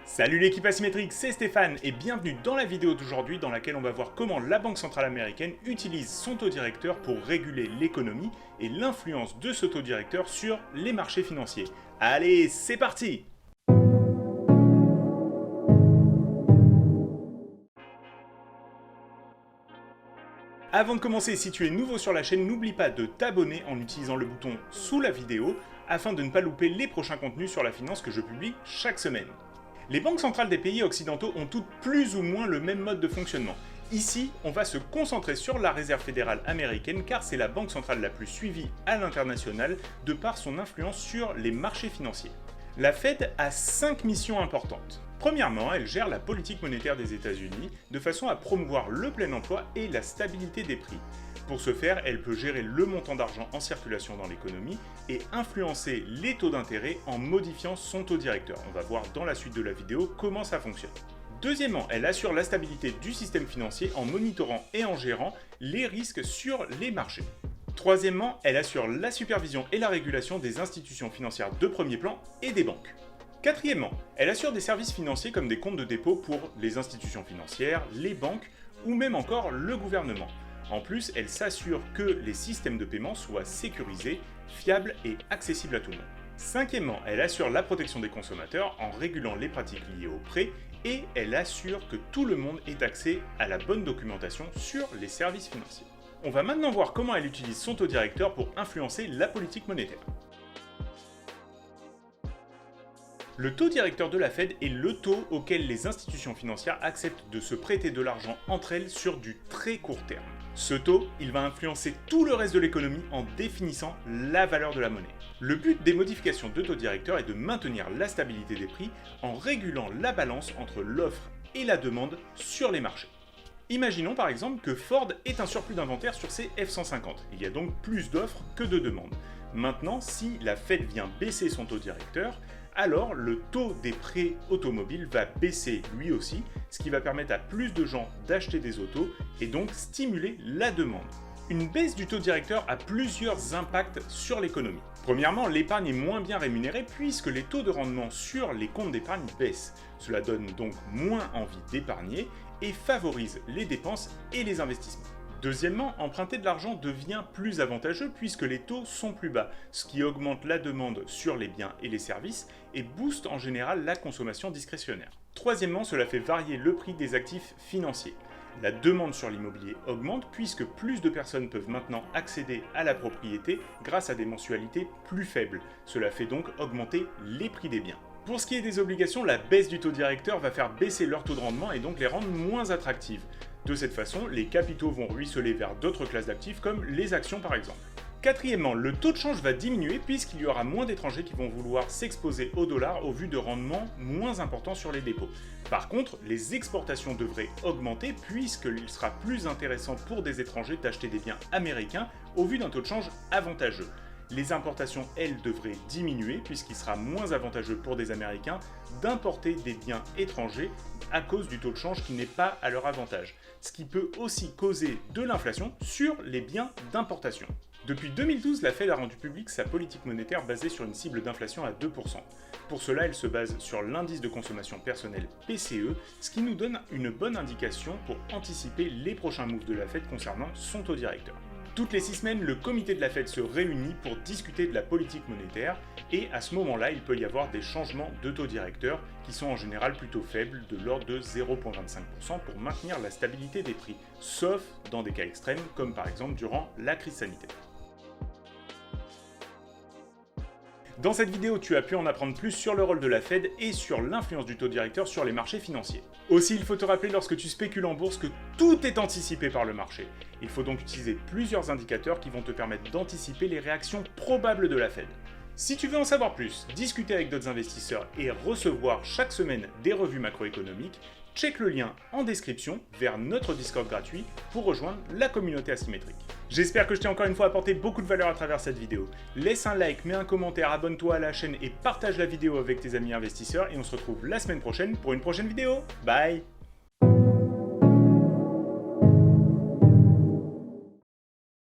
Salut l'équipe asymétrique, c'est Stéphane et bienvenue dans la vidéo d'aujourd'hui dans laquelle on va voir comment la Banque centrale américaine utilise son taux directeur pour réguler l'économie et l'influence de ce taux directeur sur les marchés financiers. Allez, c'est parti! Avant de commencer, si tu es nouveau sur la chaîne, n'oublie pas de t'abonner en utilisant le bouton sous la vidéo afin de ne pas louper les prochains contenus sur la finance que je publie chaque semaine. Les banques centrales des pays occidentaux ont toutes plus ou moins le même mode de fonctionnement. Ici, on va se concentrer sur la Réserve fédérale américaine car c'est la banque centrale la plus suivie à l'international de par son influence sur les marchés financiers. La Fed a 5 missions importantes. Premièrement, elle gère la politique monétaire des États-Unis de façon à promouvoir le plein emploi et la stabilité des prix. Pour ce faire, elle peut gérer le montant d'argent en circulation dans l'économie et influencer les taux d'intérêt en modifiant son taux directeur. On va voir dans la suite de la vidéo comment ça fonctionne. Deuxièmement, elle assure la stabilité du système financier en monitorant et en gérant les risques sur les marchés. Troisièmement, elle assure la supervision et la régulation des institutions financières de premier plan et des banques. Quatrièmement, elle assure des services financiers comme des comptes de dépôt pour les institutions financières, les banques ou même encore le gouvernement. En plus, elle s'assure que les systèmes de paiement soient sécurisés, fiables et accessibles à tout le monde. Cinquièmement, elle assure la protection des consommateurs en régulant les pratiques liées au prêt et elle assure que tout le monde ait accès à la bonne documentation sur les services financiers. On va maintenant voir comment elle utilise son taux directeur pour influencer la politique monétaire. Le taux directeur de la Fed est le taux auquel les institutions financières acceptent de se prêter de l'argent entre elles sur du très court terme. Ce taux, il va influencer tout le reste de l'économie en définissant la valeur de la monnaie. Le but des modifications de taux directeur est de maintenir la stabilité des prix en régulant la balance entre l'offre et la demande sur les marchés. Imaginons par exemple que Ford ait un surplus d'inventaire sur ses F-150. Il y a donc plus d'offres que de demandes. Maintenant, si la Fed vient baisser son taux directeur, alors le taux des prêts automobiles va baisser lui aussi, ce qui va permettre à plus de gens d'acheter des autos et donc stimuler la demande. Une baisse du taux directeur a plusieurs impacts sur l'économie. Premièrement, l'épargne est moins bien rémunérée puisque les taux de rendement sur les comptes d'épargne baissent. Cela donne donc moins envie d'épargner et favorise les dépenses et les investissements. Deuxièmement, emprunter de l'argent devient plus avantageux puisque les taux sont plus bas, ce qui augmente la demande sur les biens et les services et booste en général la consommation discrétionnaire. Troisièmement, cela fait varier le prix des actifs financiers. La demande sur l'immobilier augmente puisque plus de personnes peuvent maintenant accéder à la propriété grâce à des mensualités plus faibles. Cela fait donc augmenter les prix des biens. Pour ce qui est des obligations, la baisse du taux directeur va faire baisser leur taux de rendement et donc les rendre moins attractives. De cette façon, les capitaux vont ruisseler vers d'autres classes d'actifs comme les actions par exemple. Quatrièmement, le taux de change va diminuer puisqu'il y aura moins d'étrangers qui vont vouloir s'exposer au dollar au vu de rendements moins importants sur les dépôts. Par contre, les exportations devraient augmenter puisqu'il sera plus intéressant pour des étrangers d'acheter des biens américains au vu d'un taux de change avantageux. Les importations, elles, devraient diminuer puisqu'il sera moins avantageux pour des Américains d'importer des biens étrangers à cause du taux de change qui n'est pas à leur avantage, ce qui peut aussi causer de l'inflation sur les biens d'importation. Depuis 2012, la Fed a rendu publique sa politique monétaire basée sur une cible d'inflation à 2%. Pour cela, elle se base sur l'indice de consommation personnelle PCE, ce qui nous donne une bonne indication pour anticiper les prochains moves de la Fed concernant son taux directeur. Toutes les 6 semaines, le comité de la Fed se réunit pour discuter de la politique monétaire et à ce moment-là, il peut y avoir des changements de taux directeur qui sont en général plutôt faibles, de l'ordre de 0,25% pour maintenir la stabilité des prix, sauf dans des cas extrêmes comme par exemple durant la crise sanitaire. Dans cette vidéo, tu as pu en apprendre plus sur le rôle de la Fed et sur l'influence du taux directeur sur les marchés financiers. Aussi, il faut te rappeler lorsque tu spécules en bourse que tout est anticipé par le marché. Il faut donc utiliser plusieurs indicateurs qui vont te permettre d'anticiper les réactions probables de la Fed. Si tu veux en savoir plus, discuter avec d'autres investisseurs et recevoir chaque semaine des revues macroéconomiques, check le lien en description vers notre Discord gratuit pour rejoindre la communauté asymétrique. J'espère que je t'ai encore une fois apporté beaucoup de valeur à travers cette vidéo. Laisse un like, mets un commentaire, abonne-toi à la chaîne et partage la vidéo avec tes amis investisseurs et on se retrouve la semaine prochaine pour une prochaine vidéo. Bye!